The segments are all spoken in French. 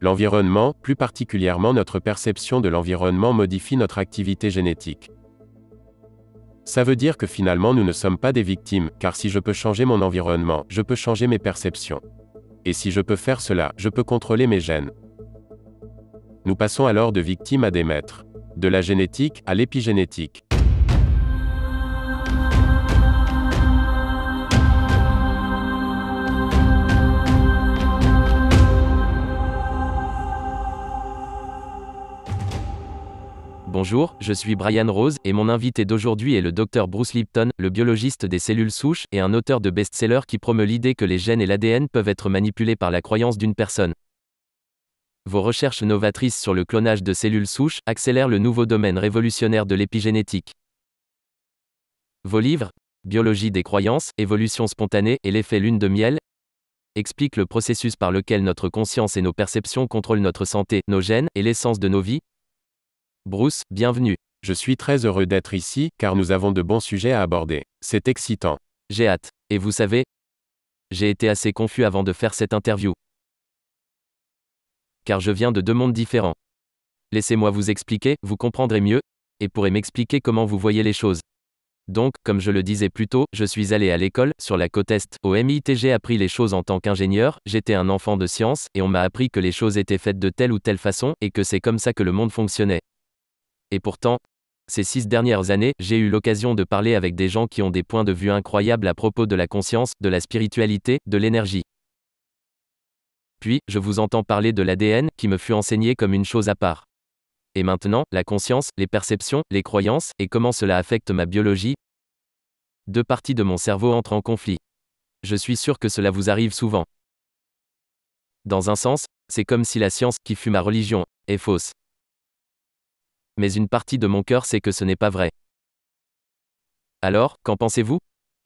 L'environnement, plus particulièrement notre perception de l'environnement, modifie notre activité génétique. Ça veut dire que finalement nous ne sommes pas des victimes, car si je peux changer mon environnement, je peux changer mes perceptions. Et si je peux faire cela, je peux contrôler mes gènes. Nous passons alors de victimes à des maîtres. De la génétique à l'épigénétique. Bonjour, je suis Brian Rose, et mon invité d'aujourd'hui est le Dr Bruce Lipton, le biologiste des cellules souches et un auteur de best-seller qui promeut l'idée que les gènes et l'ADN peuvent être manipulés par la croyance d'une personne. Vos recherches novatrices sur le clonage de cellules souches accélèrent le nouveau domaine révolutionnaire de l'épigénétique. Vos livres, Biologie des croyances, Évolution spontanée et l'effet lune de miel, expliquent le processus par lequel notre conscience et nos perceptions contrôlent notre santé, nos gènes et l'essence de nos vies. Bruce, bienvenue. Je suis très heureux d'être ici, car nous avons de bons sujets à aborder. C'est excitant. J'ai hâte. Et vous savez, j'ai été assez confus avant de faire cette interview. Car je viens de deux mondes différents. Laissez-moi vous expliquer, vous comprendrez mieux, et pourrez m'expliquer comment vous voyez les choses. Donc, comme je le disais plus tôt, je suis allé à l'école, sur la côte Est, au MIT. J'ai appris les choses en tant qu'ingénieur, j'étais un enfant de science, et on m'a appris que les choses étaient faites de telle ou telle façon, et que c'est comme ça que le monde fonctionnait. Et pourtant, ces 6 dernières années, j'ai eu l'occasion de parler avec des gens qui ont des points de vue incroyables à propos de la conscience, de la spiritualité, de l'énergie. Puis, je vous entends parler de l'ADN, qui me fut enseigné comme une chose à part. Et maintenant, la conscience, les perceptions, les croyances, et comment cela affecte ma biologie. Deux parties de mon cerveau entrent en conflit. Je suis sûr que cela vous arrive souvent. Dans un sens, c'est comme si la science, qui fut ma religion, est fausse. Mais une partie de mon cœur sait que ce n'est pas vrai. Alors, qu'en pensez-vous ?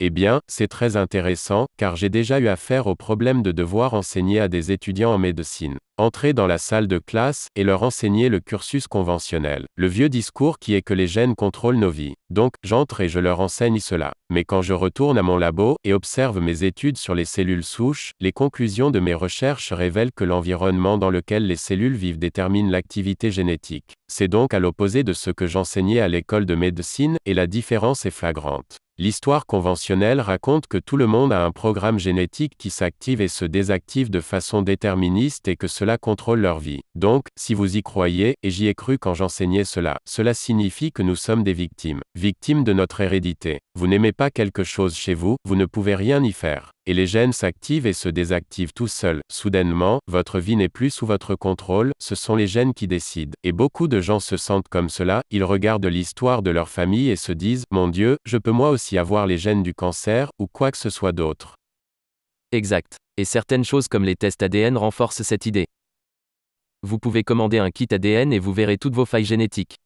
Eh bien, c'est très intéressant, car j'ai déjà eu affaire au problème de devoir enseigner à des étudiants en médecine. Entrer dans la salle de classe et leur enseigner le cursus conventionnel. Le vieux discours qui est que les gènes contrôlent nos vies. Donc, j'entre et je leur enseigne cela. Mais quand je retourne à mon labo et observe mes études sur les cellules souches, les conclusions de mes recherches révèlent que l'environnement dans lequel les cellules vivent détermine l'activité génétique. C'est donc à l'opposé de ce que j'enseignais à l'école de médecine, et la différence est flagrante. L'histoire conventionnelle raconte que tout le monde a un programme génétique qui s'active et se désactive de façon déterministe et que cela contrôle leur vie. Donc, si vous y croyez, et j'y ai cru quand j'enseignais cela, cela signifie que nous sommes des victimes. Victimes de notre hérédité. Vous n'aimez pas quelque chose chez vous, vous ne pouvez rien y faire. Et les gènes s'activent et se désactivent tout seuls. Soudainement, votre vie n'est plus sous votre contrôle, ce sont les gènes qui décident. Et beaucoup de gens se sentent comme cela, ils regardent l'histoire de leur famille et se disent « Mon Dieu, je peux moi aussi avoir les gènes du cancer, ou quoi que ce soit d'autre. » Exact. Et certaines choses comme les tests ADN renforcent cette idée. Vous pouvez commander un kit ADN et vous verrez toutes vos failles génétiques.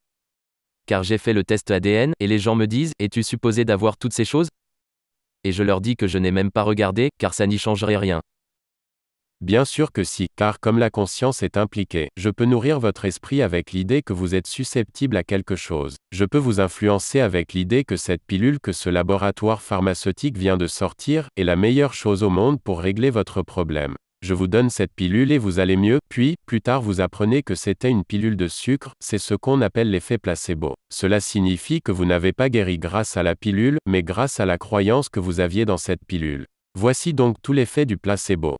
Car j'ai fait le test ADN, et les gens me disent « Es-tu supposé d'avoir toutes ces choses ?» Et je leur dis que je n'ai même pas regardé, car ça n'y changerait rien. Bien sûr que si, car comme la conscience est impliquée, je peux nourrir votre esprit avec l'idée que vous êtes susceptible à quelque chose. Je peux vous influencer avec l'idée que cette pilule que ce laboratoire pharmaceutique vient de sortir est la meilleure chose au monde pour régler votre problème. Je vous donne cette pilule et vous allez mieux, puis, plus tard vous apprenez que c'était une pilule de sucre, c'est ce qu'on appelle l'effet placebo. Cela signifie que vous n'avez pas guéri grâce à la pilule, mais grâce à la croyance que vous aviez dans cette pilule. Voici donc tout l'effet du placebo.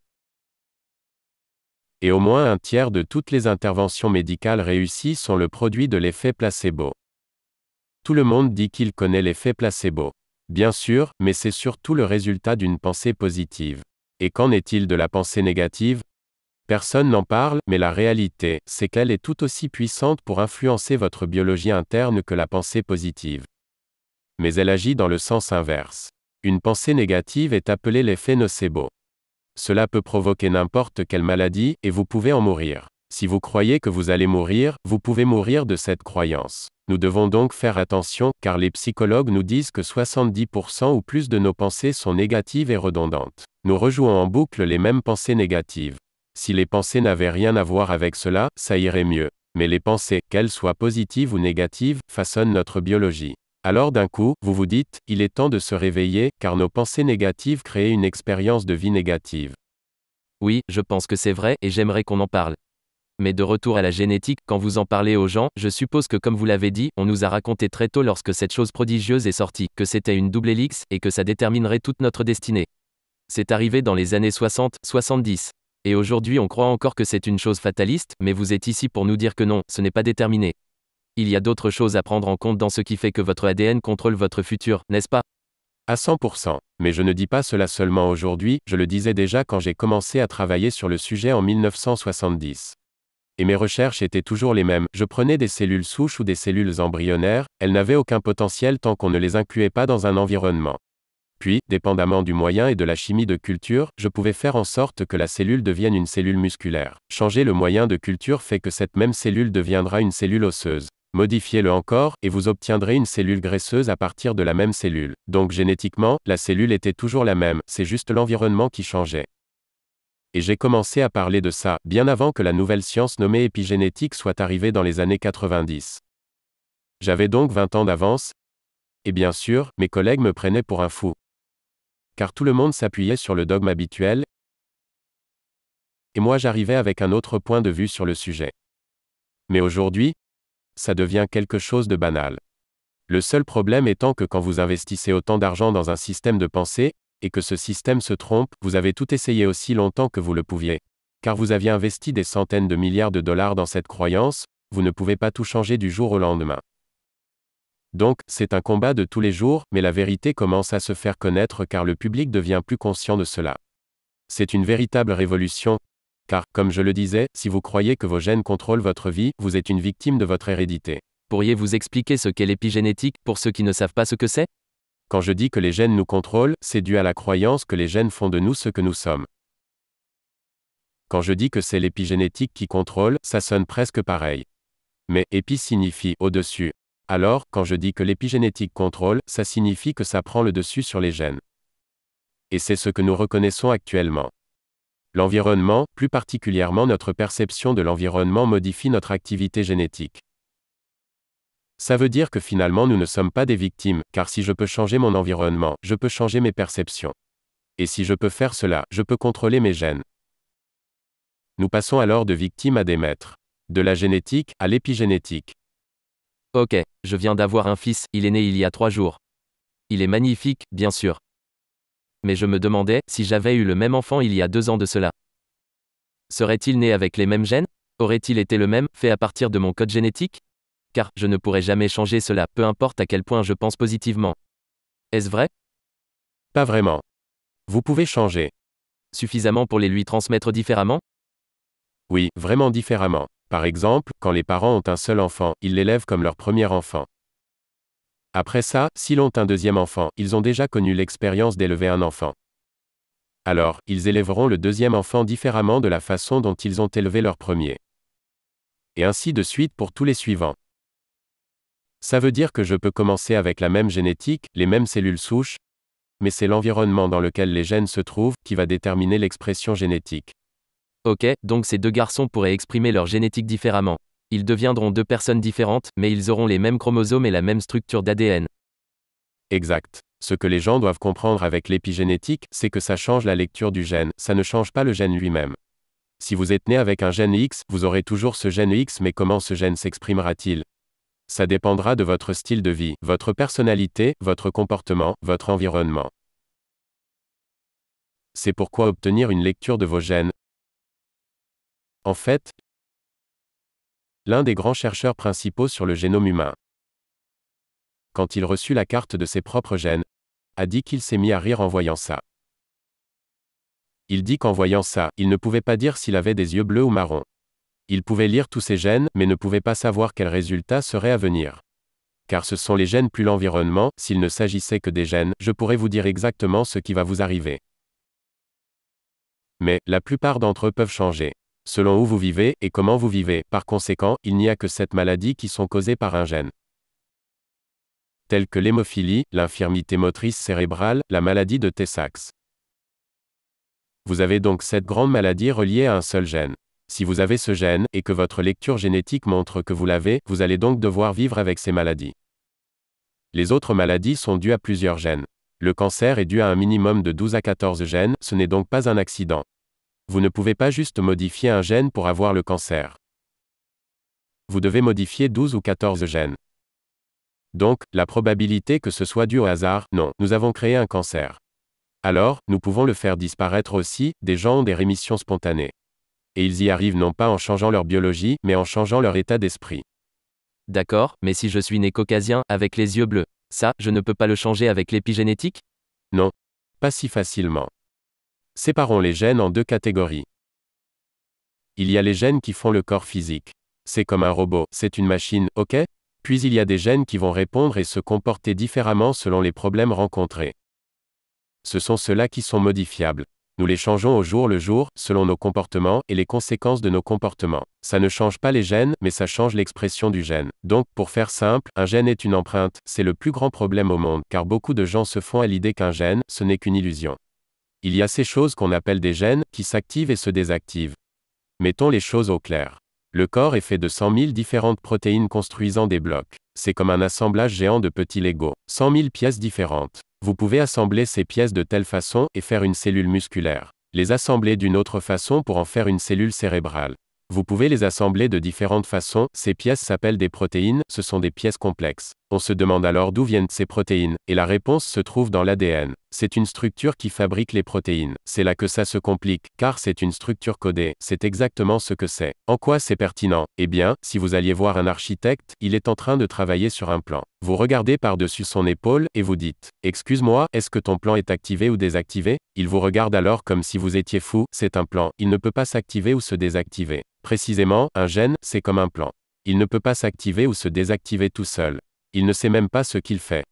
Et au moins un tiers de toutes les interventions médicales réussies sont le produit de l'effet placebo. Tout le monde dit qu'il connaît l'effet placebo. Bien sûr, mais c'est surtout le résultat d'une pensée positive. Et qu'en est-il de la pensée négative ? Personne n'en parle, mais la réalité, c'est qu'elle est tout aussi puissante pour influencer votre biologie interne que la pensée positive. Mais elle agit dans le sens inverse. Une pensée négative est appelée l'effet nocebo. Cela peut provoquer n'importe quelle maladie, et vous pouvez en mourir. Si vous croyez que vous allez mourir, vous pouvez mourir de cette croyance. Nous devons donc faire attention, car les psychologues nous disent que 70% ou plus de nos pensées sont négatives et redondantes. Nous rejouons en boucle les mêmes pensées négatives. Si les pensées n'avaient rien à voir avec cela, ça irait mieux. Mais les pensées, qu'elles soient positives ou négatives, façonnent notre biologie. Alors d'un coup, vous vous dites, il est temps de se réveiller, car nos pensées négatives créent une expérience de vie négative. Oui, je pense que c'est vrai et j'aimerais qu'on en parle. Mais de retour à la génétique, quand vous en parlez aux gens, je suppose que comme vous l'avez dit, on nous a raconté très tôt lorsque cette chose prodigieuse est sortie, que c'était une double hélice, et que ça déterminerait toute notre destinée. C'est arrivé dans les années 60, 70. Et aujourd'hui on croit encore que c'est une chose fataliste, mais vous êtes ici pour nous dire que non, ce n'est pas déterminé. Il y a d'autres choses à prendre en compte dans ce qui fait que votre ADN contrôle votre futur, n'est-ce pas? À 100%. Mais je ne dis pas cela seulement aujourd'hui, je le disais déjà quand j'ai commencé à travailler sur le sujet en 1970. Et mes recherches étaient toujours les mêmes, je prenais des cellules souches ou des cellules embryonnaires, elles n'avaient aucun potentiel tant qu'on ne les incluait pas dans un environnement. Puis, dépendamment du moyen et de la chimie de culture, je pouvais faire en sorte que la cellule devienne une cellule musculaire. Changer le moyen de culture fait que cette même cellule deviendra une cellule osseuse. Modifiez-le encore, et vous obtiendrez une cellule graisseuse à partir de la même cellule. Donc génétiquement, la cellule était toujours la même, c'est juste l'environnement qui changeait. Et j'ai commencé à parler de ça, bien avant que la nouvelle science nommée épigénétique soit arrivée dans les années 90. J'avais donc 20 ans d'avance, et bien sûr, mes collègues me prenaient pour un fou. Car tout le monde s'appuyait sur le dogme habituel, et moi j'arrivais avec un autre point de vue sur le sujet. Mais aujourd'hui, ça devient quelque chose de banal. Le seul problème étant que quand vous investissez autant d'argent dans un système de pensée, et que ce système se trompe, vous avez tout essayé aussi longtemps que vous le pouviez. Car vous aviez investi des centaines de milliards de dollars dans cette croyance, vous ne pouvez pas tout changer du jour au lendemain. Donc, c'est un combat de tous les jours, mais la vérité commence à se faire connaître car le public devient plus conscient de cela. C'est une véritable révolution, car, comme je le disais, si vous croyez que vos gènes contrôlent votre vie, vous êtes une victime de votre hérédité. Pourriez-vous expliquer ce qu'est l'épigénétique pour ceux qui ne savent pas ce que c'est? Quand je dis que les gènes nous contrôlent, c'est dû à la croyance que les gènes font de nous ce que nous sommes. Quand je dis que c'est l'épigénétique qui contrôle, ça sonne presque pareil. Mais épi signifie au-dessus. Alors, quand je dis que l'épigénétique contrôle, ça signifie que ça prend le dessus sur les gènes. Et c'est ce que nous reconnaissons actuellement. L'environnement, plus particulièrement notre perception de l'environnement modifie notre activité génétique. Ça veut dire que finalement nous ne sommes pas des victimes, car si je peux changer mon environnement, je peux changer mes perceptions. Et si je peux faire cela, je peux contrôler mes gènes. Nous passons alors de victimes à des maîtres. De la génétique à l'épigénétique. Ok, je viens d'avoir un fils, il est né il y a 3 jours. Il est magnifique, bien sûr. Mais je me demandais, si j'avais eu le même enfant il y a 2 ans de cela. Serait-il né avec les mêmes gènes? Aurait-il été le même, fait à partir de mon code génétique? Car, je ne pourrais jamais changer cela, peu importe à quel point je pense positivement. Est-ce vrai? Pas vraiment. Vous pouvez changer. Suffisamment pour les lui transmettre différemment? Oui, vraiment différemment. Par exemple, quand les parents ont un seul enfant, ils l'élèvent comme leur premier enfant. Après ça, s'ils ont un deuxième enfant, ils ont déjà connu l'expérience d'élever un enfant. Alors, ils élèveront le deuxième enfant différemment de la façon dont ils ont élevé leur premier. Et ainsi de suite pour tous les suivants. Ça veut dire que je peux commencer avec la même génétique, les mêmes cellules souches, mais c'est l'environnement dans lequel les gènes se trouvent qui va déterminer l'expression génétique. Ok, donc ces 2 garçons pourraient exprimer leur génétique différemment. Ils deviendront 2 personnes différentes, mais ils auront les mêmes chromosomes et la même structure d'ADN. Exact. Ce que les gens doivent comprendre avec l'épigénétique, c'est que ça change la lecture du gène, ça ne change pas le gène lui-même. Si vous êtes né avec un gène X, vous aurez toujours ce gène X, mais comment ce gène s'exprimera-t-il? Ça dépendra de votre style de vie, votre personnalité, votre comportement, votre environnement. C'est pourquoi obtenir une lecture de vos gènes. En fait, l'un des grands chercheurs principaux sur le génome humain, quand il reçut la carte de ses propres gènes, a dit qu'il s'est mis à rire en voyant ça. Il dit qu'en voyant ça, il ne pouvait pas dire s'il avait des yeux bleus ou marrons. Il pouvait lire tous ses gènes, mais ne pouvait pas savoir quel résultat serait à venir. Car ce sont les gènes plus l'environnement, s'il ne s'agissait que des gènes, je pourrais vous dire exactement ce qui va vous arriver. Mais, la plupart d'entre eux peuvent changer. Selon où vous vivez, et comment vous vivez, par conséquent, il n'y a que 7 maladies qui sont causées par un gène. Telles que l'hémophilie, l'infirmité motrice cérébrale, la maladie de Tay-Sachs. Vous avez donc 7 grandes maladies reliées à un seul gène. Si vous avez ce gène, et que votre lecture génétique montre que vous l'avez, vous allez donc devoir vivre avec ces maladies. Les autres maladies sont dues à plusieurs gènes. Le cancer est dû à un minimum de 12 à 14 gènes, ce n'est donc pas un accident. Vous ne pouvez pas juste modifier un gène pour avoir le cancer. Vous devez modifier 12 ou 14 gènes. Donc, la probabilité que ce soit dû au hasard, non, nous avons créé un cancer. Alors, nous pouvons le faire disparaître aussi, des gens ont des rémissions spontanées. Et ils y arrivent non pas en changeant leur biologie, mais en changeant leur état d'esprit. D'accord, mais si je suis né caucasien, avec les yeux bleus, ça, je ne peux pas le changer avec l'épigénétique? Non. Pas si facilement. Séparons les gènes en deux catégories. Il y a les gènes qui font le corps physique. C'est comme un robot, c'est une machine, ok? Puis il y a des gènes qui vont répondre et se comporter différemment selon les problèmes rencontrés. Ce sont ceux-là qui sont modifiables. Nous les changeons au jour le jour, selon nos comportements et les conséquences de nos comportements. Ça ne change pas les gènes, mais ça change l'expression du gène. Donc, pour faire simple, un gène est une empreinte, c'est le plus grand problème au monde, car beaucoup de gens se font à l'idée qu'un gène, ce n'est qu'une illusion. Il y a ces choses qu'on appelle des gènes, qui s'activent et se désactivent. Mettons les choses au clair. Le corps est fait de 100 000 différentes protéines construisant des blocs. C'est comme un assemblage géant de petits Lego. 100 000 pièces différentes. Vous pouvez assembler ces pièces de telle façon et faire une cellule musculaire. Les assembler d'une autre façon pour en faire une cellule cérébrale. Vous pouvez les assembler de différentes façons, ces pièces s'appellent des protéines, ce sont des pièces complexes. On se demande alors d'où viennent ces protéines, et la réponse se trouve dans l'ADN. C'est une structure qui fabrique les protéines. C'est là que ça se complique, car c'est une structure codée, c'est exactement ce que c'est. En quoi c'est pertinent? Eh bien, si vous alliez voir un architecte, il est en train de travailler sur un plan. Vous regardez par-dessus son épaule, et vous dites, « Excuse-moi, est-ce que ton plan est activé ou désactivé ?» Il vous regarde alors comme si vous étiez fou, c'est un plan, il ne peut pas s'activer ou se désactiver. Précisément, un gène, c'est comme un plan. Il ne peut pas s'activer ou se désactiver tout seul. Il ne sait même pas ce qu'il fait.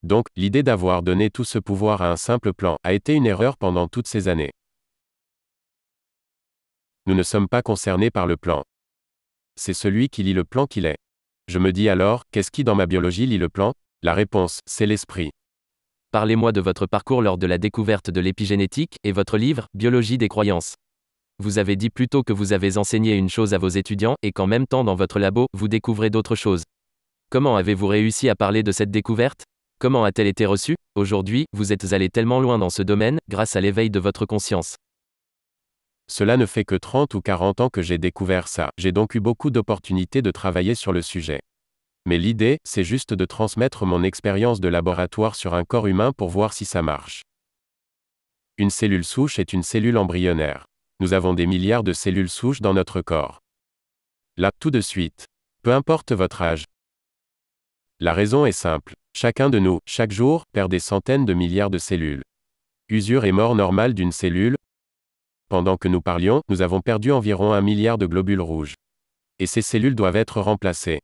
Donc, l'idée d'avoir donné tout ce pouvoir à un simple plan a été une erreur pendant toutes ces années. Nous ne sommes pas concernés par le plan. C'est celui qui lit le plan qui l'est. Je me dis alors, qu'est-ce qui dans ma biologie lit le plan? La réponse, c'est l'esprit. Parlez-moi de votre parcours lors de la découverte de l'épigénétique et votre livre, Biologie des croyances. Vous avez dit plus tôt que vous avez enseigné une chose à vos étudiants et qu'en même temps dans votre labo, vous découvrez d'autres choses. Comment avez-vous réussi à parler de cette découverte? Comment a-t-elle été reçue? Aujourd'hui, vous êtes allé tellement loin dans ce domaine, grâce à l'éveil de votre conscience. Cela ne fait que 30 ou 40 ans que j'ai découvert ça. J'ai donc eu beaucoup d'opportunités de travailler sur le sujet. Mais l'idée, c'est juste de transmettre mon expérience de laboratoire sur un corps humain pour voir si ça marche. Une cellule souche est une cellule embryonnaire. Nous avons des milliards de cellules souches dans notre corps. Là, tout de suite. Peu importe votre âge. La raison est simple. Chacun de nous, chaque jour, perd des centaines de milliards de cellules. Usure et mort normale d'une cellule. Pendant que nous parlions, nous avons perdu environ 1 milliard de globules rouges. Et ces cellules doivent être remplacées.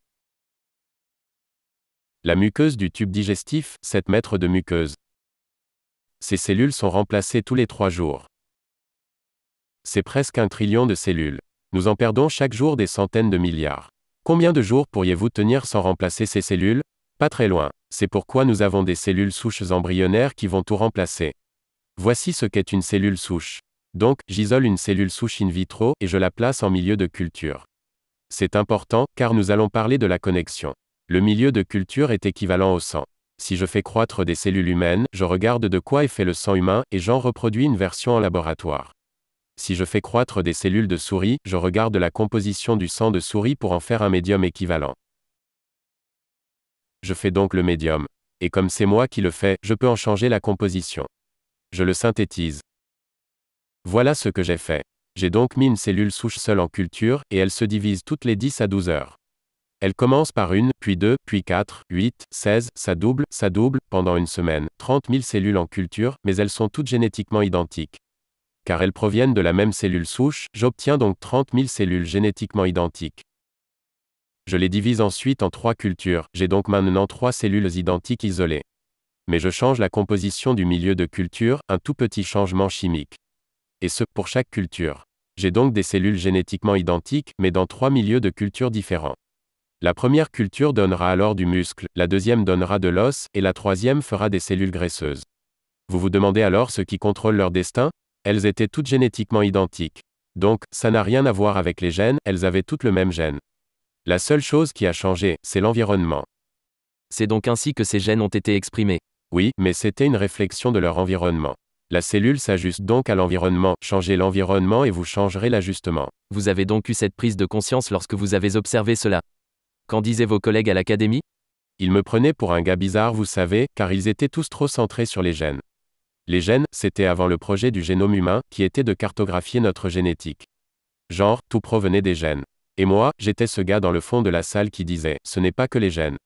La muqueuse du tube digestif, 7 mètres de muqueuse. Ces cellules sont remplacées tous les 3 jours. C'est presque 1 trillion de cellules. Nous en perdons chaque jour des centaines de milliards. Combien de jours pourriez-vous tenir sans remplacer ces cellules? Pas très loin. C'est pourquoi nous avons des cellules souches embryonnaires qui vont tout remplacer. Voici ce qu'est une cellule souche. Donc, j'isole une cellule souche in vitro et je la place en milieu de culture. C'est important, car nous allons parler de la connexion. Le milieu de culture est équivalent au sang. Si je fais croître des cellules humaines, je regarde de quoi est fait le sang humain et j'en reproduis une version en laboratoire. Si je fais croître des cellules de souris, je regarde la composition du sang de souris pour en faire un médium équivalent. Je fais donc le médium. Et comme c'est moi qui le fais, je peux en changer la composition. Je le synthétise. Voilà ce que j'ai fait. J'ai donc mis une cellule souche seule en culture, et elle se divise toutes les 10 à 12 heures. Elle commence par 1, puis 2, puis 4, 8, 16, ça double, pendant une semaine, 30 000 cellules en culture, mais elles sont toutes génétiquement identiques. Car elles proviennent de la même cellule souche, j'obtiens donc 30 000 cellules génétiquement identiques. Je les divise ensuite en 3 cultures, j'ai donc maintenant 3 cellules identiques isolées. Mais je change la composition du milieu de culture, un tout petit changement chimique. Et ce, pour chaque culture. J'ai donc des cellules génétiquement identiques, mais dans 3 milieux de culture différents. La première culture donnera alors du muscle, la deuxième donnera de l'os, et la troisième fera des cellules graisseuses. Vous vous demandez alors ce qui contrôle leur destin? Elles étaient toutes génétiquement identiques. Donc, ça n'a rien à voir avec les gènes, elles avaient toutes le même gène. La seule chose qui a changé, c'est l'environnement. C'est donc ainsi que ces gènes ont été exprimés. Oui, mais c'était une réflexion de leur environnement. La cellule s'ajuste donc à l'environnement. Changez l'environnement et vous changerez l'ajustement. Vous avez donc eu cette prise de conscience lorsque vous avez observé cela. Qu'en disaient vos collègues à l'académie? Ils me prenaient pour un gars bizarre, vous savez, car ils étaient tous trop centrés sur les gènes. Les gènes, c'était avant le projet du génome humain, qui était de cartographier notre génétique. Genre, tout provenait des gènes. Et moi, j'étais ce gars dans le fond de la salle qui disait, ce n'est pas que les gènes.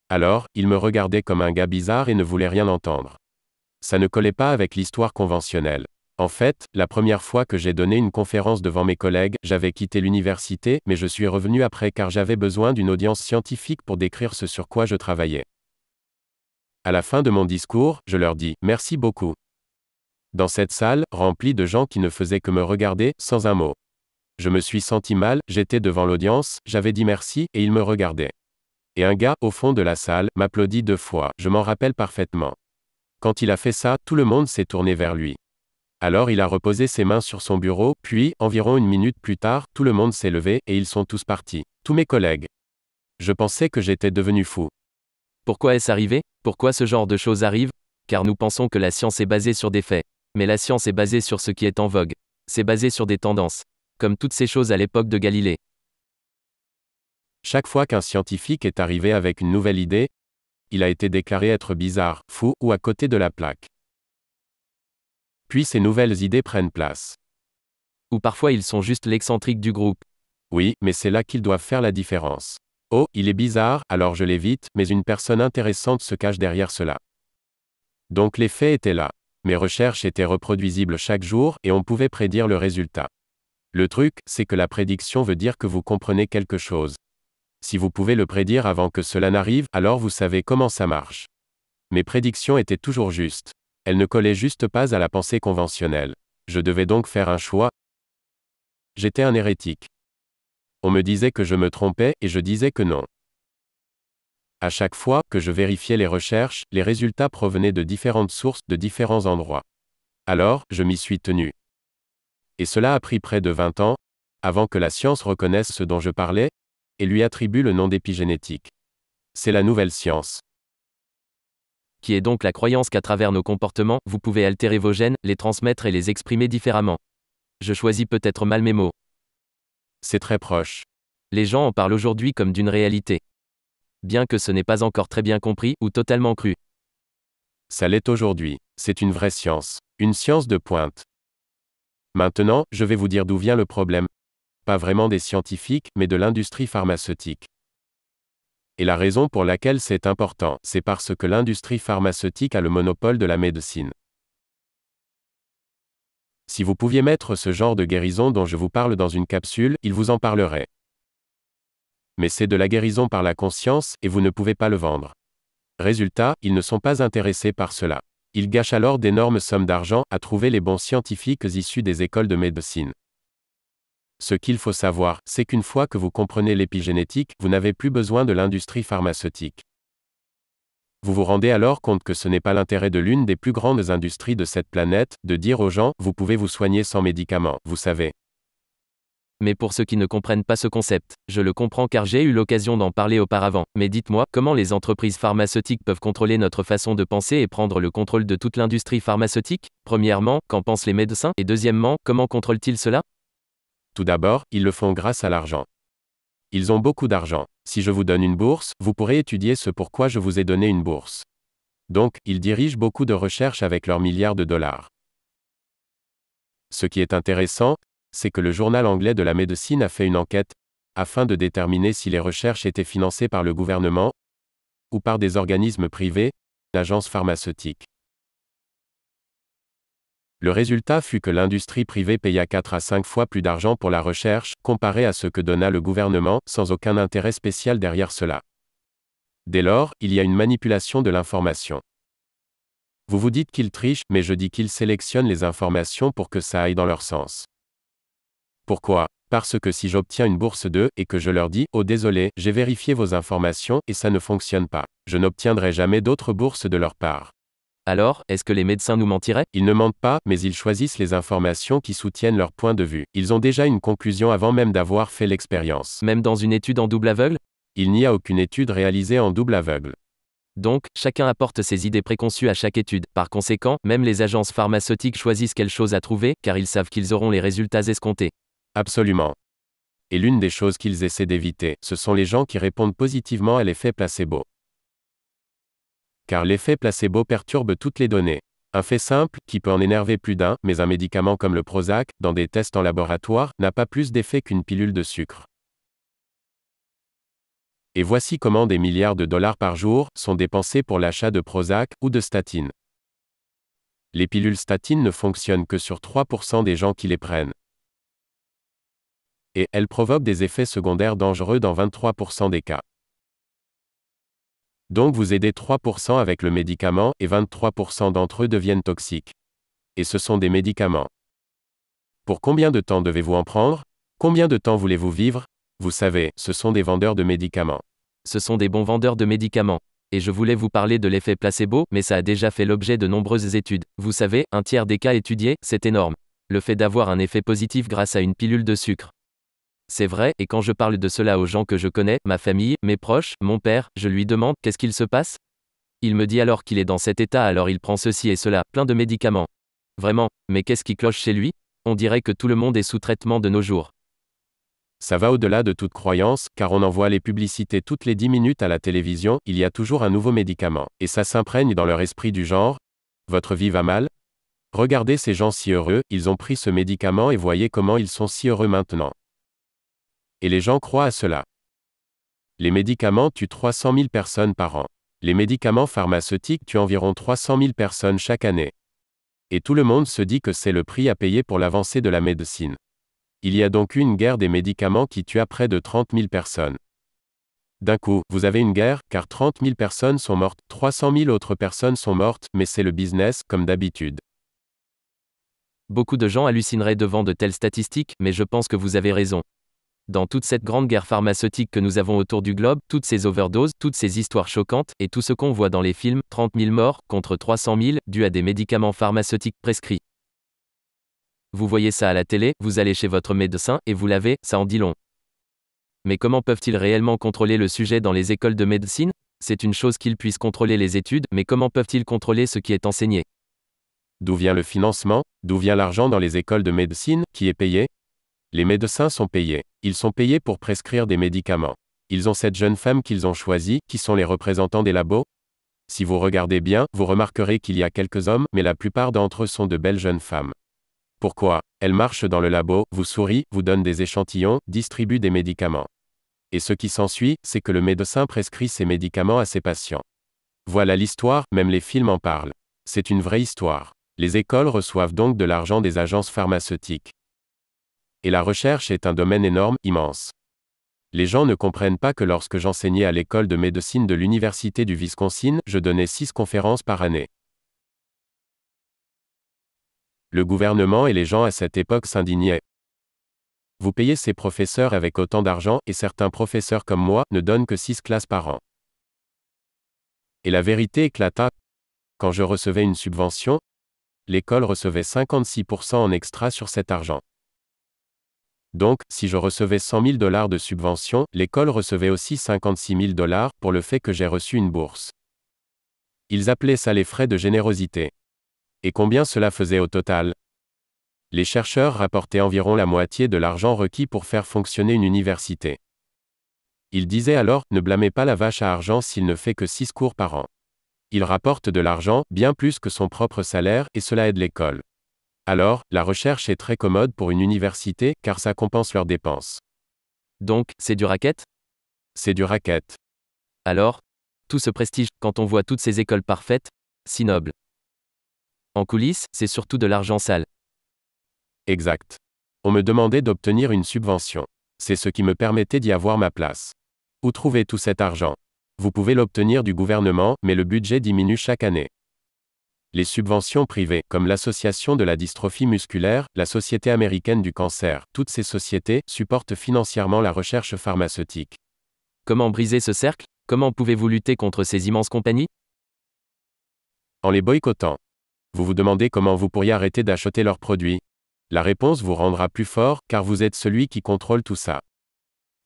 Alors, ils me regardaient comme un gars bizarre et ne voulaient rien entendre. Ça ne collait pas avec l'histoire conventionnelle. En fait, la première fois que j'ai donné une conférence devant mes collègues, j'avais quitté l'université, mais je suis revenu après car j'avais besoin d'une audience scientifique pour décrire ce sur quoi je travaillais. À la fin de mon discours, je leur dis, merci beaucoup. Dans cette salle, remplie de gens qui ne faisaient que me regarder, sans un mot. Je me suis senti mal, j'étais devant l'audience, j'avais dit merci, et ils me regardaient. Et un gars, au fond de la salle, m'applaudit 2 fois, je m'en rappelle parfaitement. Quand il a fait ça, tout le monde s'est tourné vers lui. Alors il a reposé ses mains sur son bureau, puis, environ 1 minute plus tard, tout le monde s'est levé, et ils sont tous partis. Tous mes collègues. Je pensais que j'étais devenu fou. Pourquoi est-ce arrivé? Pourquoi ce genre de choses arrive? Car nous pensons que la science est basée sur des faits. Mais la science est basée sur ce qui est en vogue. C'est basé sur des tendances. Comme toutes ces choses à l'époque de Galilée. Chaque fois qu'un scientifique est arrivé avec une nouvelle idée, il a été déclaré être bizarre, fou, ou à côté de la plaque. Puis ces nouvelles idées prennent place. Ou parfois ils sont juste l'excentrique du groupe. Oui, mais c'est là qu'ils doivent faire la différence. Oh, il est bizarre, alors je l'évite, mais une personne intéressante se cache derrière cela. Donc les faits étaient là. Mes recherches étaient reproduisibles chaque jour, et on pouvait prédire le résultat. Le truc, c'est que la prédiction veut dire que vous comprenez quelque chose. Si vous pouvez le prédire avant que cela n'arrive, alors vous savez comment ça marche. Mes prédictions étaient toujours justes. Elles ne collaient juste pas à la pensée conventionnelle. Je devais donc faire un choix. J'étais un hérétique. On me disait que je me trompais, et je disais que non. À chaque fois que je vérifiais les recherches, les résultats provenaient de différentes sources, de différents endroits. Alors, je m'y suis tenu. Et cela a pris près de 20 ans, avant que la science reconnaisse ce dont je parlais, et lui attribue le nom d'épigénétique. C'est la nouvelle science. Qui est donc la croyance qu'à travers nos comportements, vous pouvez altérer vos gènes, les transmettre et les exprimer différemment. Je choisis peut-être mal mes mots. C'est très proche. Les gens en parlent aujourd'hui comme d'une réalité. Bien que ce n'est pas encore très bien compris ou totalement cru. Ça l'est aujourd'hui. C'est une vraie science. Une science de pointe. Maintenant, je vais vous dire d'où vient le problème. Pas vraiment des scientifiques, mais de l'industrie pharmaceutique. Et la raison pour laquelle c'est important, c'est parce que l'industrie pharmaceutique a le monopole de la médecine. Si vous pouviez mettre ce genre de guérison dont je vous parle dans une capsule, il vous en parlerait. Mais c'est de la guérison par la conscience, et vous ne pouvez pas le vendre. Résultat, ils ne sont pas intéressés par cela. Ils gâchent alors d'énormes sommes d'argent à trouver les bons scientifiques issus des écoles de médecine. Ce qu'il faut savoir, c'est qu'une fois que vous comprenez l'épigénétique, vous n'avez plus besoin de l'industrie pharmaceutique. Vous vous rendez alors compte que ce n'est pas l'intérêt de l'une des plus grandes industries de cette planète, de dire aux gens, vous pouvez vous soigner sans médicaments, vous savez. Mais pour ceux qui ne comprennent pas ce concept, je le comprends car j'ai eu l'occasion d'en parler auparavant. Mais dites-moi, comment les entreprises pharmaceutiques peuvent contrôler notre façon de penser et prendre le contrôle de toute l'industrie pharmaceutique? Premièrement, qu'en pensent les médecins? Et deuxièmement, comment contrôlent-ils cela? Tout d'abord, ils le font grâce à l'argent. Ils ont beaucoup d'argent. Si je vous donne une bourse, vous pourrez étudier ce pourquoi je vous ai donné une bourse. Donc, ils dirigent beaucoup de recherches avec leurs milliards de dollars. Ce qui est intéressant, c'est que le journal anglais de la médecine a fait une enquête, afin de déterminer si les recherches étaient financées par le gouvernement, ou par des organismes privés, agences pharmaceutiques. Le résultat fut que l'industrie privée paya 4 à 5 fois plus d'argent pour la recherche, comparé à ce que donna le gouvernement, sans aucun intérêt spécial derrière cela. Dès lors, il y a une manipulation de l'information. Vous vous dites qu'ils trichent, mais je dis qu'ils sélectionnent les informations pour que ça aille dans leur sens. Pourquoi? Parce que si j'obtiens une bourse d'eux, et que je leur dis, oh désolé, j'ai vérifié vos informations, et ça ne fonctionne pas, je n'obtiendrai jamais d'autres bourses de leur part. Alors, est-ce que les médecins nous mentiraient? Ils ne mentent pas, mais ils choisissent les informations qui soutiennent leur point de vue. Ils ont déjà une conclusion avant même d'avoir fait l'expérience. Même dans une étude en double aveugle? Il n'y a aucune étude réalisée en double aveugle. Donc, chacun apporte ses idées préconçues à chaque étude. Par conséquent, même les agences pharmaceutiques choisissent quelle chose à trouver, car ils savent qu'ils auront les résultats escomptés. Absolument. Et l'une des choses qu'ils essaient d'éviter, ce sont les gens qui répondent positivement à l'effet placebo. Car l'effet placebo perturbe toutes les données. Un fait simple, qui peut en énerver plus d'un, mais un médicament comme le Prozac, dans des tests en laboratoire, n'a pas plus d'effet qu'une pilule de sucre. Et voici comment des milliards de dollars par jour sont dépensés pour l'achat de Prozac ou de statines. Les pilules statines ne fonctionnent que sur 3% des gens qui les prennent. Et elles provoquent des effets secondaires dangereux dans 23% des cas. Donc vous aidez 3% avec le médicament et 23% d'entre eux deviennent toxiques. Et ce sont des médicaments. Pour combien de temps devez-vous en prendre? Combien de temps voulez-vous vivre? Vous savez, ce sont des vendeurs de médicaments. Ce sont des bons vendeurs de médicaments. Et je voulais vous parler de l'effet placebo, mais ça a déjà fait l'objet de nombreuses études. Vous savez, un tiers des cas étudiés, c'est énorme. Le fait d'avoir un effet positif grâce à une pilule de sucre. C'est vrai, et quand je parle de cela aux gens que je connais, ma famille, mes proches, mon père, je lui demande, qu'est-ce qu'il se passe? Il me dit alors qu'il est dans cet état, alors il prend ceci et cela, plein de médicaments. Vraiment, mais qu'est-ce qui cloche chez lui? On dirait que tout le monde est sous traitement de nos jours. Ça va au-delà de toute croyance, car on en voit les publicités toutes les 10 minutes à la télévision, il y a toujours un nouveau médicament. Et ça s'imprègne dans leur esprit du genre, votre vie va mal? Regardez ces gens si heureux, ils ont pris ce médicament et voyez comment ils sont si heureux maintenant. Et les gens croient à cela. Les médicaments tuent 300 000 personnes par an. Les médicaments pharmaceutiques tuent environ 300 000 personnes chaque année. Et tout le monde se dit que c'est le prix à payer pour l'avancée de la médecine. Il y a donc eu une guerre des médicaments qui tua près de 30 000 personnes. D'un coup, vous avez une guerre, car 30 000 personnes sont mortes, 300 000 autres personnes sont mortes, mais c'est le business, comme d'habitude. Beaucoup de gens hallucineraient devant de telles statistiques, mais je pense que vous avez raison. Dans toute cette grande guerre pharmaceutique que nous avons autour du globe, toutes ces overdoses, toutes ces histoires choquantes, et tout ce qu'on voit dans les films, 30 000 morts, contre 300 000, dus à des médicaments pharmaceutiques prescrits. Vous voyez ça à la télé, vous allez chez votre médecin, et vous l'avez, ça en dit long. Mais comment peuvent-ils réellement contrôler le sujet dans les écoles de médecine? C'est une chose qu'ils puissent contrôler les études, mais comment peuvent-ils contrôler ce qui est enseigné? D'où vient le financement? D'où vient l'argent dans les écoles de médecine? Qui est payé? Les médecins sont payés. Ils sont payés pour prescrire des médicaments. Ils ont cette jeune femme qu'ils ont choisie, qui sont les représentants des labos. Si vous regardez bien, vous remarquerez qu'il y a quelques hommes, mais la plupart d'entre eux sont de belles jeunes femmes. Pourquoi? Elles marchent dans le labo, vous sourient, vous donnent des échantillons, distribuent des médicaments. Et ce qui s'ensuit, c'est que le médecin prescrit ces médicaments à ses patients. Voilà l'histoire, même les films en parlent. C'est une vraie histoire. Les écoles reçoivent donc de l'argent des agences pharmaceutiques. Et la recherche est un domaine énorme, immense. Les gens ne comprennent pas que lorsque j'enseignais à l'école de médecine de l'Université du Wisconsin, je donnais 6 conférences par année. Le gouvernement et les gens à cette époque s'indignaient. Vous payez ces professeurs avec autant d'argent, et certains professeurs comme moi ne donnent que 6 classes par an. Et la vérité éclata. Quand je recevais une subvention, l'école recevait 56% en extra sur cet argent. Donc, si je recevais 100 000 $ de subvention, l'école recevait aussi 56 000 $ pour le fait que j'ai reçu une bourse. Ils appelaient ça les frais de générosité. Et combien cela faisait au total? Les chercheurs rapportaient environ la moitié de l'argent requis pour faire fonctionner une université. Ils disaient alors, ne blâmez pas la vache à argent s'il ne fait que 6 cours par an. Il rapporte de l'argent, bien plus que son propre salaire, et cela aide l'école. Alors, la recherche est très commode pour une université, car ça compense leurs dépenses. Donc, c'est du racket? C'est du racket. Alors, tout ce prestige, quand on voit toutes ces écoles parfaites, si nobles. En coulisses, c'est surtout de l'argent sale. Exact. On me demandait d'obtenir une subvention. C'est ce qui me permettait d'y avoir ma place. Où trouver tout cet argent? Vous pouvez l'obtenir du gouvernement, mais le budget diminue chaque année. Les subventions privées, comme l'Association de la dystrophie musculaire, la Société américaine du cancer, toutes ces sociétés supportent financièrement la recherche pharmaceutique. Comment briser ce cercle? Comment pouvez-vous lutter contre ces immenses compagnies? En les boycottant. Vous vous demandez comment vous pourriez arrêter d'acheter leurs produits. La réponse vous rendra plus fort, car vous êtes celui qui contrôle tout ça.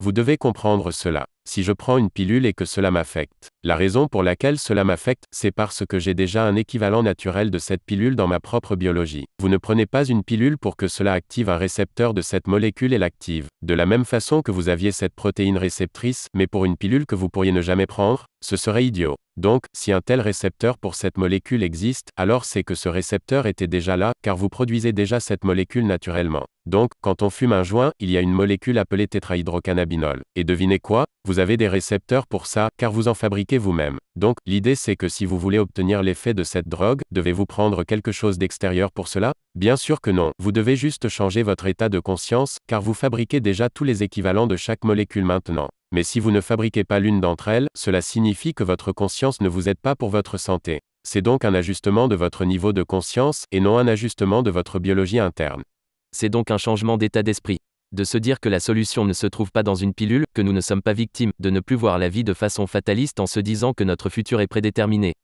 Vous devez comprendre cela. Si je prends une pilule et que cela m'affecte. La raison pour laquelle cela m'affecte, c'est parce que j'ai déjà un équivalent naturel de cette pilule dans ma propre biologie. Vous ne prenez pas une pilule pour que cela active un récepteur de cette molécule et l'active. De la même façon que vous aviez cette protéine réceptrice, mais pour une pilule que vous pourriez ne jamais prendre, ce serait idiot. Donc, si un tel récepteur pour cette molécule existe, alors c'est que ce récepteur était déjà là, car vous produisez déjà cette molécule naturellement. Donc, quand on fume un joint, il y a une molécule appelée tétrahydrocannabinol. Et devinez quoi? Vous avez des récepteurs pour ça, car vous en fabriquez vous-même. Donc, l'idée c'est que si vous voulez obtenir l'effet de cette drogue, devez-vous prendre quelque chose d'extérieur pour cela? Bien sûr que non. Vous devez juste changer votre état de conscience, car vous fabriquez déjà tous les équivalents de chaque molécule maintenant. Mais si vous ne fabriquez pas l'une d'entre elles, cela signifie que votre conscience ne vous aide pas pour votre santé. C'est donc un ajustement de votre niveau de conscience, et non un ajustement de votre biologie interne. C'est donc un changement d'état d'esprit. De se dire que la solution ne se trouve pas dans une pilule, que nous ne sommes pas victimes, de ne plus voir la vie de façon fataliste en se disant que notre futur est prédéterminé.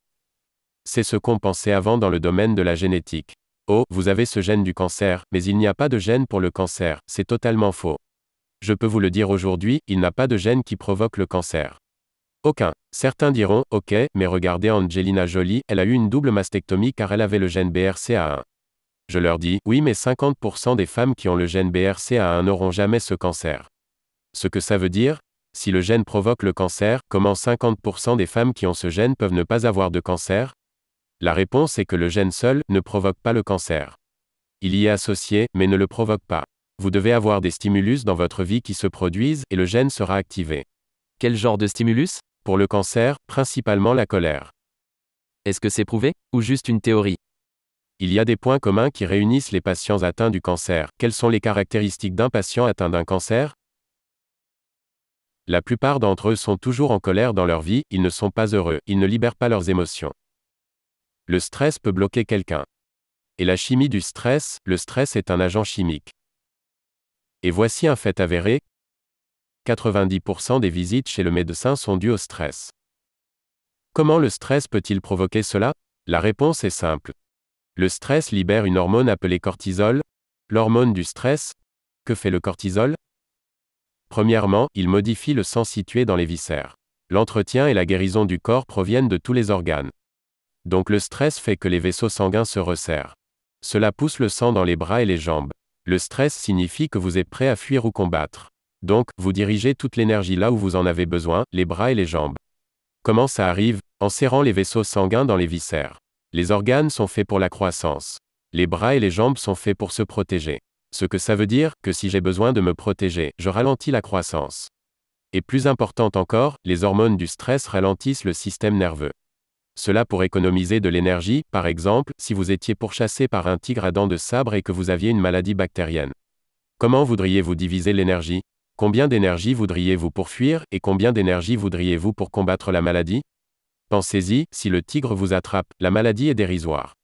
C'est ce qu'on pensait avant dans le domaine de la génétique. Oh, vous avez ce gène du cancer, mais il n'y a pas de gène pour le cancer, c'est totalement faux. Je peux vous le dire aujourd'hui, il n'a pas de gène qui provoque le cancer. Aucun. Certains diront, ok, mais regardez Angelina Jolie, elle a eu une double mastectomie car elle avait le gène BRCA1. Je leur dis, oui mais 50% des femmes qui ont le gène BRCA1 n'auront jamais ce cancer. Ce que ça veut dire? Si le gène provoque le cancer, comment 50% des femmes qui ont ce gène peuvent ne pas avoir de cancer? La réponse est que le gène seul ne provoque pas le cancer. Il y est associé, mais ne le provoque pas. Vous devez avoir des stimulus dans votre vie qui se produisent et le gène sera activé. Quel genre de stimulus? Pour le cancer, principalement la colère. Est-ce que c'est prouvé, ou juste une théorie? Il y a des points communs qui réunissent les patients atteints du cancer. Quelles sont les caractéristiques d'un patient atteint d'un cancer? La plupart d'entre eux sont toujours en colère dans leur vie, ils ne sont pas heureux, ils ne libèrent pas leurs émotions. Le stress peut bloquer quelqu'un. Et la chimie du stress, le stress est un agent chimique. Et voici un fait avéré, 90% des visites chez le médecin sont dues au stress. Comment le stress peut-il provoquer cela? La réponse est simple. Le stress libère une hormone appelée cortisol, l'hormone du stress. Que fait le cortisol? Premièrement, il modifie le sang situé dans les viscères. L'entretien et la guérison du corps proviennent de tous les organes. Donc le stress fait que les vaisseaux sanguins se resserrent. Cela pousse le sang dans les bras et les jambes. Le stress signifie que vous êtes prêt à fuir ou combattre. Donc, vous dirigez toute l'énergie là où vous en avez besoin, les bras et les jambes. Comment ça arrive? En serrant les vaisseaux sanguins dans les viscères. Les organes sont faits pour la croissance. Les bras et les jambes sont faits pour se protéger. Ce que ça veut dire, que si j'ai besoin de me protéger, je ralentis la croissance. Et plus important encore, les hormones du stress ralentissent le système nerveux. Cela pour économiser de l'énergie, par exemple, si vous étiez pourchassé par un tigre à dents de sabre et que vous aviez une maladie bactérienne. Comment voudriez-vous diviser l'énergie? Combien d'énergie voudriez-vous pour fuir, et combien d'énergie voudriez-vous pour combattre la maladie? Pensez-y, si le tigre vous attrape, la maladie est dérisoire.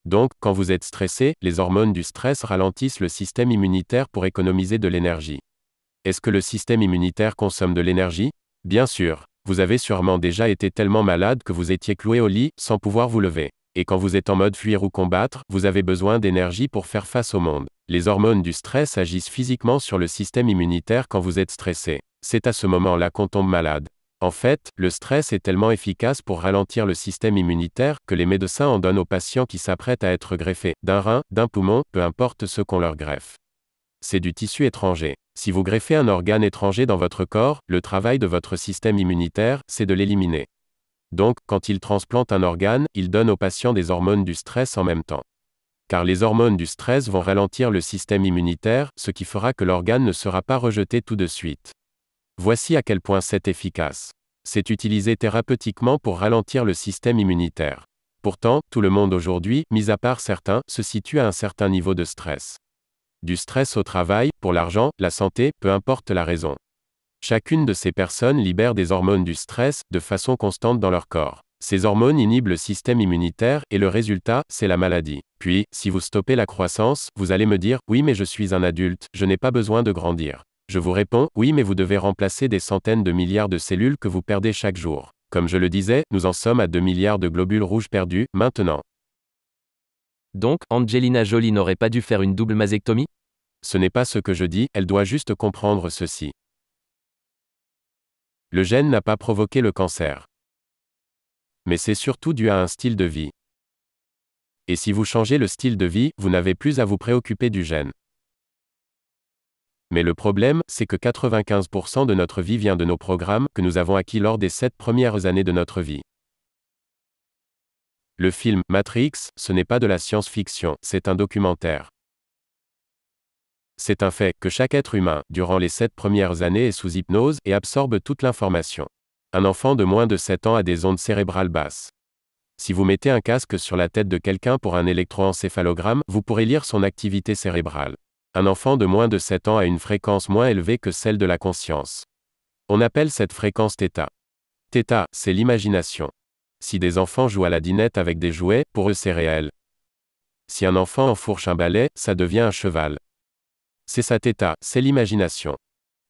Donc, quand vous êtes stressé, les hormones du stress ralentissent le système immunitaire pour économiser de l'énergie. Est-ce que le système immunitaire consomme de l'énergie? Bien sûr. Vous avez sûrement déjà été tellement malade que vous étiez cloué au lit, sans pouvoir vous lever. Et quand vous êtes en mode fuir ou combattre, vous avez besoin d'énergie pour faire face au monde. Les hormones du stress agissent physiquement sur le système immunitaire quand vous êtes stressé. C'est à ce moment-là qu'on tombe malade. En fait, le stress est tellement efficace pour ralentir le système immunitaire que les médecins en donnent aux patients qui s'apprêtent à être greffés, d'un rein, d'un poumon, peu importe ce qu'on leur greffe. C'est du tissu étranger. Si vous greffez un organe étranger dans votre corps, le travail de votre système immunitaire, c'est de l'éliminer. Donc, quand il transplante un organe, il donne aux patients des hormones du stress en même temps. Car les hormones du stress vont ralentir le système immunitaire, ce qui fera que l'organe ne sera pas rejeté tout de suite. Voici à quel point c'est efficace. C'est utilisé thérapeutiquement pour ralentir le système immunitaire. Pourtant, tout le monde aujourd'hui, mis à part certains, se situe à un certain niveau de stress. Du stress au travail, pour l'argent, la santé, peu importe la raison. Chacune de ces personnes libère des hormones du stress, de façon constante dans leur corps. Ces hormones inhibent le système immunitaire, et le résultat, c'est la maladie. Puis, si vous stoppez la croissance, vous allez me dire, oui mais je suis un adulte, je n'ai pas besoin de grandir. Je vous réponds, oui mais vous devez remplacer des centaines de milliards de cellules que vous perdez chaque jour. Comme je le disais, nous en sommes à 2 milliards de globules rouges perdus, maintenant. Donc, Angelina Jolie n'aurait pas dû faire une double mastectomie? Ce n'est pas ce que je dis, elle doit juste comprendre ceci. Le gène n'a pas provoqué le cancer. Mais c'est surtout dû à un style de vie. Et si vous changez le style de vie, vous n'avez plus à vous préoccuper du gène. Mais le problème, c'est que 95% de notre vie vient de nos programmes que nous avons acquis lors des 7 premières années de notre vie. Le film Matrix, ce n'est pas de la science-fiction, c'est un documentaire. C'est un fait que chaque être humain, durant les 7 premières années, est sous hypnose et absorbe toute l'information. Un enfant de moins de 7 ans a des ondes cérébrales basses. Si vous mettez un casque sur la tête de quelqu'un pour un électroencéphalogramme, vous pourrez lire son activité cérébrale. Un enfant de moins de 7 ans a une fréquence moins élevée que celle de la conscience. On appelle cette fréquence θ. θ, c'est l'imagination. Si des enfants jouent à la dinette avec des jouets, pour eux c'est réel. Si un enfant enfourche un balai, ça devient un cheval. C'est ça θ, c'est l'imagination.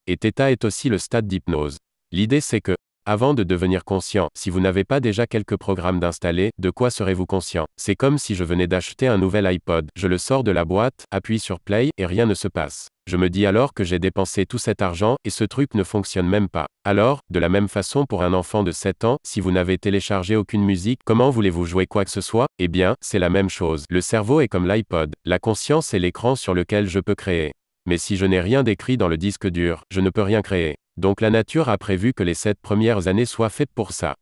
Et θ est aussi le stade d'hypnose. L'idée c'est que, avant de devenir conscient, si vous n'avez pas déjà quelques programmes d'installer, de quoi serez-vous conscient? C'est comme si je venais d'acheter un nouvel iPod, je le sors de la boîte, appuie sur Play, et rien ne se passe. Je me dis alors que j'ai dépensé tout cet argent, et ce truc ne fonctionne même pas. Alors, de la même façon pour un enfant de 7 ans, si vous n'avez téléchargé aucune musique, comment voulez-vous jouer quoi que ce soit? Eh bien, c'est la même chose. Le cerveau est comme l'iPod. La conscience est l'écran sur lequel je peux créer. Mais si je n'ai rien d'écrit dans le disque dur, je ne peux rien créer. Donc la nature a prévu que les 7 premières années soient faites pour ça.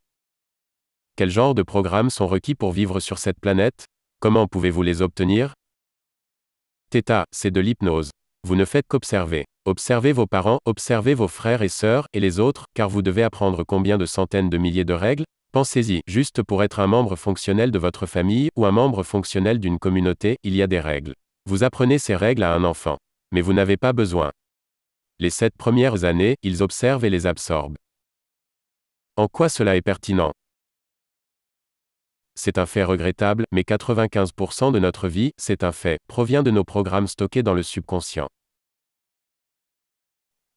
Quel genre de programmes sont requis pour vivre sur cette planète? Comment pouvez-vous les obtenir? θ, c'est de l'hypnose. Vous ne faites qu'observer. Observez vos parents, observez vos frères et sœurs, et les autres, car vous devez apprendre combien de centaines de milliers de règles? Pensez-y, juste pour être un membre fonctionnel de votre famille, ou un membre fonctionnel d'une communauté, il y a des règles. Vous apprenez ces règles à un enfant. Mais vous n'avez pas besoin. Les 7 premières années, ils observent et les absorbent. En quoi cela est pertinent? C'est un fait regrettable, mais 95% de notre vie, c'est un fait, provient de nos programmes stockés dans le subconscient.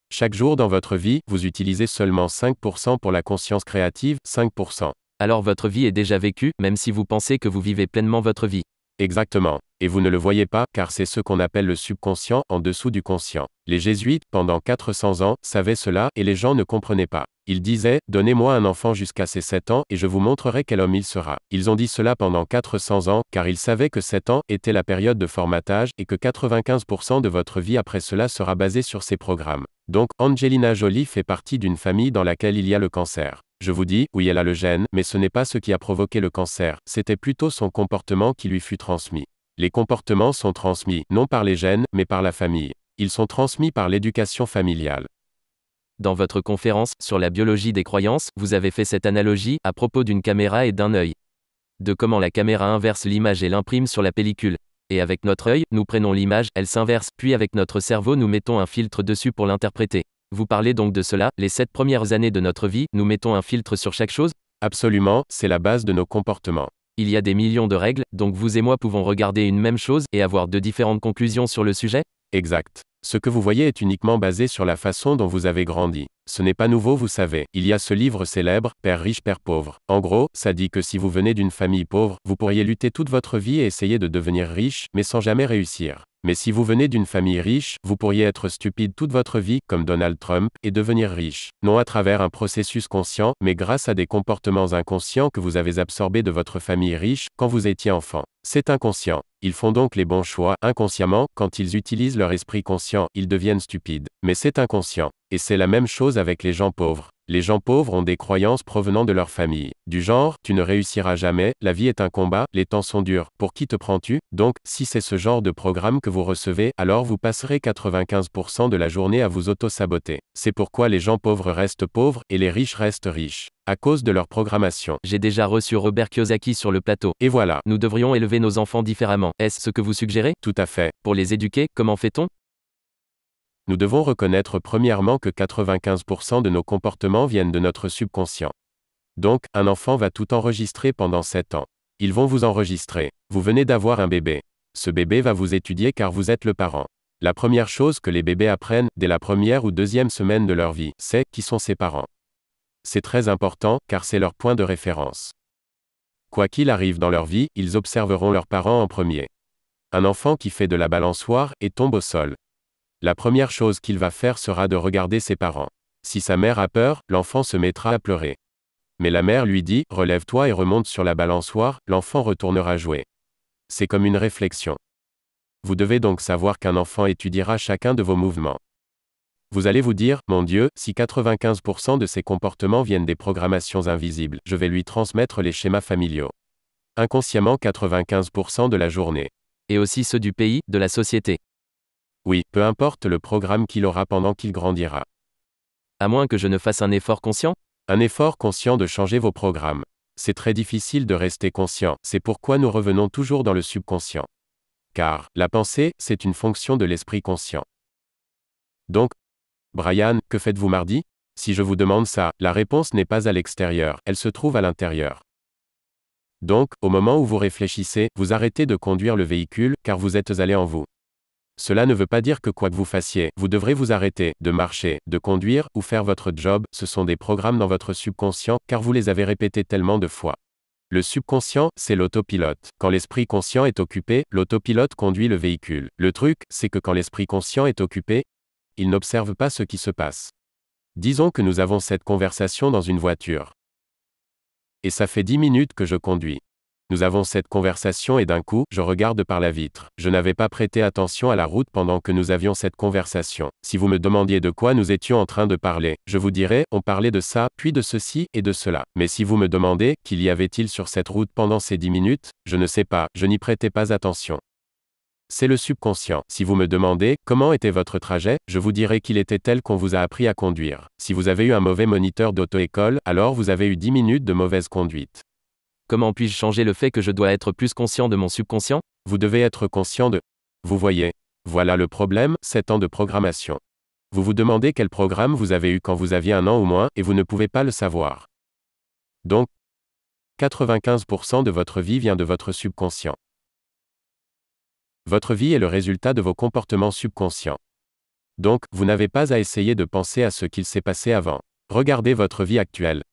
Chaque jour dans votre vie, vous utilisez seulement 5% pour la conscience créative, 5%. Alors votre vie est déjà vécue, même si vous pensez que vous vivez pleinement votre vie. Exactement. Et vous ne le voyez pas, car c'est ce qu'on appelle le subconscient, en dessous du conscient. Les jésuites, pendant 400 ans, savaient cela, et les gens ne comprenaient pas. Ils disaient, donnez-moi un enfant jusqu'à ses 7 ans, et je vous montrerai quel homme il sera. Ils ont dit cela pendant 400 ans, car ils savaient que 7 ans était la période de formatage, et que 95% de votre vie après cela sera basée sur ces programmes. Donc, Angelina Jolie fait partie d'une famille dans laquelle il y a le cancer. Je vous dis, oui, elle a le gène, mais ce n'est pas ce qui a provoqué le cancer, c'était plutôt son comportement qui lui fut transmis. Les comportements sont transmis, non par les gènes, mais par la famille. Ils sont transmis par l'éducation familiale. Dans votre conférence sur la biologie des croyances, vous avez fait cette analogie à propos d'une caméra et d'un œil. De comment la caméra inverse l'image et l'imprime sur la pellicule. Et avec notre œil, nous prenons l'image, elle s'inverse, puis avec notre cerveau nous mettons un filtre dessus pour l'interpréter. Vous parlez donc de cela, les 7 premières années de notre vie, nous mettons un filtre sur chaque chose? Absolument, c'est la base de nos comportements. Il y a des millions de règles, donc vous et moi pouvons regarder une même chose et avoir de différentes conclusions sur le sujet? Exact. Ce que vous voyez est uniquement basé sur la façon dont vous avez grandi. Ce n'est pas nouveau, vous savez. Il y a ce livre célèbre, Père riche, Père pauvre. En gros, ça dit que si vous venez d'une famille pauvre, vous pourriez lutter toute votre vie et essayer de devenir riche, mais sans jamais réussir. Mais si vous venez d'une famille riche, vous pourriez être stupide toute votre vie, comme Donald Trump, et devenir riche. Non à travers un processus conscient, mais grâce à des comportements inconscients que vous avez absorbés de votre famille riche, quand vous étiez enfant. C'est inconscient. Ils font donc les bons choix, inconsciemment, quand ils utilisent leur esprit conscient, ils deviennent stupides. Mais c'est inconscient. Et c'est la même chose avec les gens pauvres. Les gens pauvres ont des croyances provenant de leur famille. Du genre, tu ne réussiras jamais, la vie est un combat, les temps sont durs, pour qui te prends-tu? Donc, si c'est ce genre de programme que vous recevez, alors vous passerez 95% de la journée à vous auto-saboter. C'est pourquoi les gens pauvres restent pauvres, et les riches restent riches. À cause de leur programmation. J'ai déjà reçu Robert Kiyosaki sur le plateau. Et voilà. Nous devrions élever nos enfants différemment. Est-ce ce que vous suggérez? Tout à fait. Pour les éduquer, comment fait-on? Nous devons reconnaître premièrement que 95% de nos comportements viennent de notre subconscient. Donc, un enfant va tout enregistrer pendant 7 ans. Ils vont vous enregistrer. Vous venez d'avoir un bébé. Ce bébé va vous étudier car vous êtes le parent. La première chose que les bébés apprennent, dès la première ou deuxième semaine de leur vie, c'est qui sont ses parents. C'est très important, car c'est leur point de référence. Quoi qu'il arrive dans leur vie, ils observeront leurs parents en premier. Un enfant qui fait de la balançoire et tombe au sol. La première chose qu'il va faire sera de regarder ses parents. Si sa mère a peur, l'enfant se mettra à pleurer. Mais la mère lui dit, relève-toi et remonte sur la balançoire, l'enfant retournera jouer. C'est comme une réflexion. Vous devez donc savoir qu'un enfant étudiera chacun de vos mouvements. Vous allez vous dire, mon Dieu, si 95% de ses comportements viennent des programmations invisibles, je vais lui transmettre les schémas familiaux. Inconsciemment 95% de la journée. Et aussi ceux du pays, de la société. Oui, peu importe le programme qu'il aura pendant qu'il grandira. À moins que je ne fasse un effort conscient? Un effort conscient de changer vos programmes. C'est très difficile de rester conscient, c'est pourquoi nous revenons toujours dans le subconscient. Car, la pensée, c'est une fonction de l'esprit conscient. Donc, Brian, que faites-vous mardi? Si je vous demande ça, la réponse n'est pas à l'extérieur, elle se trouve à l'intérieur. Donc, au moment où vous réfléchissez, vous arrêtez de conduire le véhicule, car vous êtes allé en vous. Cela ne veut pas dire que quoi que vous fassiez, vous devrez vous arrêter, de marcher, de conduire, ou faire votre job, ce sont des programmes dans votre subconscient, car vous les avez répétés tellement de fois. Le subconscient, c'est l'autopilote. Quand l'esprit conscient est occupé, l'autopilote conduit le véhicule. Le truc, c'est que quand l'esprit conscient est occupé, il n'observe pas ce qui se passe. Disons que nous avons cette conversation dans une voiture. Et ça fait 10 minutes que je conduis. Nous avons cette conversation et d'un coup, je regarde par la vitre. Je n'avais pas prêté attention à la route pendant que nous avions cette conversation. Si vous me demandiez de quoi nous étions en train de parler, je vous dirais, on parlait de ça, puis de ceci, et de cela. Mais si vous me demandez, qu'il y avait-il sur cette route pendant ces 10 minutes, je ne sais pas, je n'y prêtais pas attention. C'est le subconscient. Si vous me demandez, comment était votre trajet, je vous dirai qu'il était tel qu'on vous a appris à conduire. Si vous avez eu un mauvais moniteur d'auto-école, alors vous avez eu 10 minutes de mauvaise conduite. Comment puis-je changer le fait que je dois être plus conscient de mon subconscient? Vous devez être conscient de... Vous voyez. Voilà le problème, 7 ans de programmation. Vous vous demandez quel programme vous avez eu quand vous aviez 1 an ou moins, et vous ne pouvez pas le savoir. Donc, 95% de votre vie vient de votre subconscient. Votre vie est le résultat de vos comportements subconscients. Donc, vous n'avez pas à essayer de penser à ce qu'il s'est passé avant. Regardez votre vie actuelle.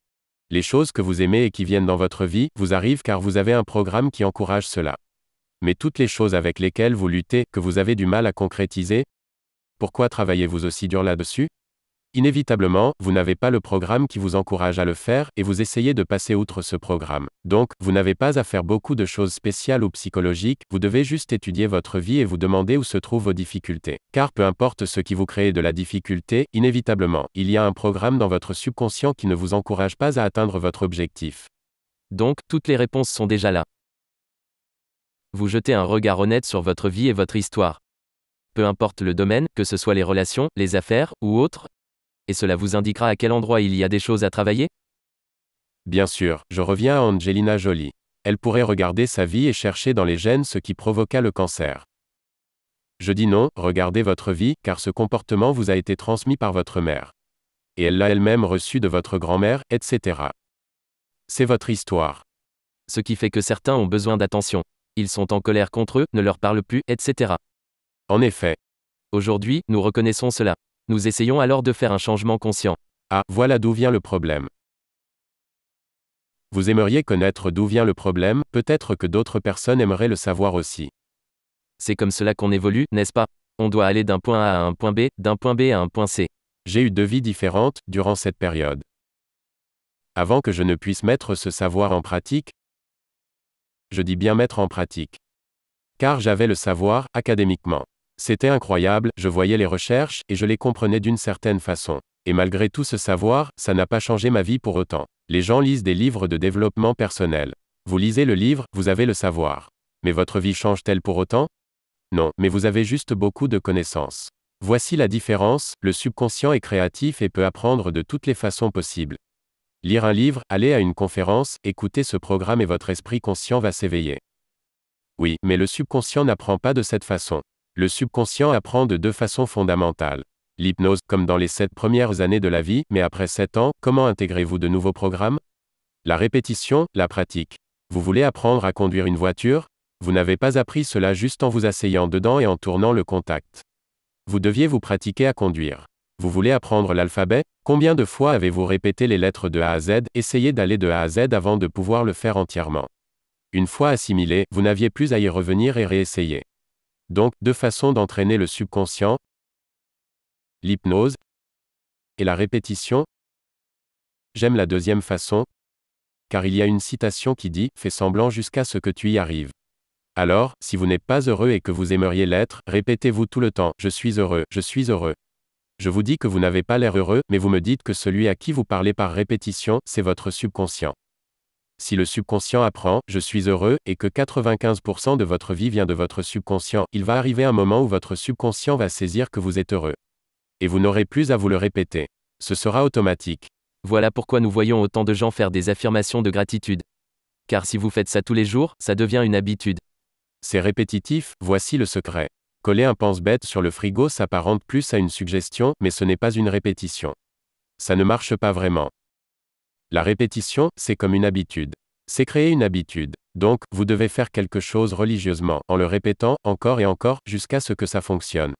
Les choses que vous aimez et qui viennent dans votre vie, vous arrivent car vous avez un programme qui encourage cela. Mais toutes les choses avec lesquelles vous luttez, que vous avez du mal à concrétiser, pourquoi travaillez-vous aussi dur là-dessus? Inévitablement, vous n'avez pas le programme qui vous encourage à le faire, et vous essayez de passer outre ce programme. Donc, vous n'avez pas à faire beaucoup de choses spéciales ou psychologiques, vous devez juste étudier votre vie et vous demander où se trouvent vos difficultés. Car peu importe ce qui vous crée de la difficulté, inévitablement, il y a un programme dans votre subconscient qui ne vous encourage pas à atteindre votre objectif. Donc, toutes les réponses sont déjà là. Vous jetez un regard honnête sur votre vie et votre histoire. Peu importe le domaine, que ce soit les relations, les affaires, ou autres, et cela vous indiquera à quel endroit il y a des choses à travailler? Bien sûr, je reviens à Angelina Jolie. Elle pourrait regarder sa vie et chercher dans les gènes ce qui provoqua le cancer. Je dis non, regardez votre vie, car ce comportement vous a été transmis par votre mère. Et elle l'a elle-même reçu de votre grand-mère, etc. C'est votre histoire. Ce qui fait que certains ont besoin d'attention. Ils sont en colère contre eux, ne leur parlent plus, etc. En effet. Aujourd'hui, nous reconnaissons cela. Nous essayons alors de faire un changement conscient. Ah, voilà d'où vient le problème. Vous aimeriez connaître d'où vient le problème, peut-être que d'autres personnes aimeraient le savoir aussi. C'est comme cela qu'on évolue, n'est-ce pas? On doit aller d'un point A à un point B, d'un point B à un point C. J'ai eu 2 vies différentes, durant cette période. Avant que je ne puisse mettre ce savoir en pratique, je dis bien mettre en pratique. Car j'avais le savoir, académiquement. C'était incroyable, je voyais les recherches, et je les comprenais d'une certaine façon. Et malgré tout ce savoir, ça n'a pas changé ma vie pour autant. Les gens lisent des livres de développement personnel. Vous lisez le livre, vous avez le savoir. Mais votre vie change-t-elle pour autant? Non, mais vous avez juste beaucoup de connaissances. Voici la différence, le subconscient est créatif et peut apprendre de toutes les façons possibles. Lire un livre, aller à une conférence, écouter ce programme et votre esprit conscient va s'éveiller. Oui, mais le subconscient n'apprend pas de cette façon. Le subconscient apprend de 2 façons fondamentales. L'hypnose, comme dans les 7 premières années de la vie, mais après 7 ans, comment intégrez-vous de nouveaux programmes? La répétition, la pratique. Vous voulez apprendre à conduire une voiture? Vous n'avez pas appris cela juste en vous asseyant dedans et en tournant le contact. Vous deviez vous pratiquer à conduire. Vous voulez apprendre l'alphabet? Combien de fois avez-vous répété les lettres de A à Z, essayé d'aller de A à Z avant de pouvoir le faire entièrement? Une fois assimilé, vous n'aviez plus à y revenir et réessayer. Donc, 2 façons d'entraîner le subconscient. L'hypnose Et la répétition? J'aime la deuxième façon, car il y a une citation qui dit « Fais semblant jusqu'à ce que tu y arrives ». Alors, si vous n'êtes pas heureux et que vous aimeriez l'être, répétez-vous tout le temps « Je suis heureux, je suis heureux ». Je vous dis que vous n'avez pas l'air heureux, mais vous me dites que celui à qui vous parlez par répétition, c'est votre subconscient. Si le subconscient apprend « Je suis heureux » et que 95% de votre vie vient de votre subconscient, il va arriver un moment où votre subconscient va saisir que vous êtes heureux. Et vous n'aurez plus à vous le répéter. Ce sera automatique. Voilà pourquoi nous voyons autant de gens faire des affirmations de gratitude. Car si vous faites ça tous les jours, ça devient une habitude. C'est répétitif, voici le secret. Coller un pense-bête sur le frigo s'apparente plus à une suggestion, mais ce n'est pas une répétition. Ça ne marche pas vraiment. La répétition, c'est comme une habitude. C'est créer une habitude. Donc, vous devez faire quelque chose religieusement, en le répétant, encore et encore, jusqu'à ce que ça fonctionne.